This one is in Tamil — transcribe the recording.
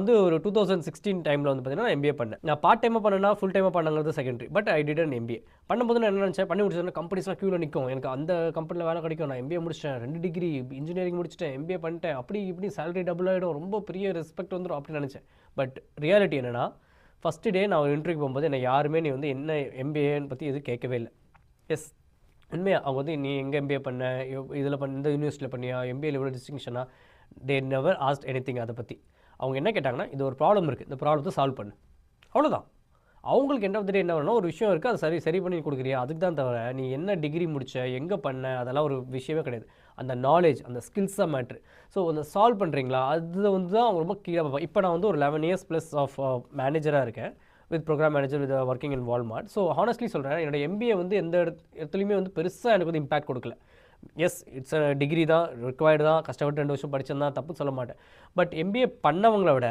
வந்து ஒரு 2016 டைமில் வந்து பார்த்தீங்கன்னா நான் எம்பிஏ பண்ணேன். நான் பார்ட் டைமாக பண்ணேன்னா ஃபுல் டைமாக பண்ணங்கிறது secondary. But I did an MBA. பண்ணும்போது நான் என்ன நினச்சேன், பண்ணி முடிச்சதுன்னா கம்பெனிஸ்லாம் க்யூவில் நிற்கும், எனக்கு அந்த கம்பெனியில் வேலை கிடைக்கும், நான் எம்பிஏ முடிச்சிட்டேன், 2 டிகிரி இன்ஜினியரிங் முடிச்சிட்டேன், எம்பிஏ பண்ணிட்டேன், அப்படி இப்படி சேலரி டபுள் ஆகிடும், ரொம்ப பெரிய ரெஸ்பெக்ட் வந்துடும் அப்படின்னு நினச்சேன். பட் ரியாலிட்டி என்னென்னா, ஃபஸ்ட்டு டே நான் ஒரு இன்டர்வியூ போகும்போது என்னை யாருமே நீ வந்து என்ன எம்பிஏன்னு பற்றி எதுவும் கேட்கவே இல்லை. எஸ், உண்மையாக அவங்க வந்து நீ எங்கே எம்பிஏ பண்ண, இதில் பண்ண, இந்த யூனிவர்சிட்டியில் பண்ணியா, எம்பிஏல எவ்வளோ டிஸ்டிங்ஷனா, தே நெவர் ஆஸ்ட் எனிதிங் அதை பற்றி. அவங்க என்ன கேட்டாங்கன்னா, இது ஒரு ப்ராப்ளம் இருக்குது, இந்த ப்ராப்ளத்தை சால்வ் பண்ணு, அவ்வளோதான். அவங்களுக்கு எண்ட் ஆஃப் த டே என்ன வேணும், ஒரு விஷயம் இருக்குது, அது சரி பண்ணி கொடுக்குறியா, அதுக்கு தான் தவிர நீ என்ன டிகிரி முடிச்ச, எங்கே பண்ண, அதெல்லாம் ஒரு விஷயமே கிடையாது. அந்த நாலேஜ், அந்த ஸ்கில்ஸ் தான் மேட்ரு. ஸோ அந்த சால்வ் பண்ணுறீங்களா, அது வந்து தான் அவங்க ரொம்ப கீழே பார்ப்பேன். இப்போ நான் வந்து ஒரு 11 இயர்ஸ் ப்ளஸ் ஆஃப் மேனேஜராக இருக்கேன், with program manager, with working in Walmart. So honestly சொல்கிறேன், என்னோட எம்பிஏ வந்து எந்த இடத்துலையுமே வந்து பெருசாக எனக்கு வந்து இம்பாக்ட் கொடுக்கல. எஸ், இட்ஸ் டிகிரி தான், ரிக்வயர்டு தான், கஷ்டப்பட்டு 2 வருஷம் படித்தேன் தான், தப்பு சொல்ல மாட்டேன். பட் எம்பிஏ பண்ணவங்கள விட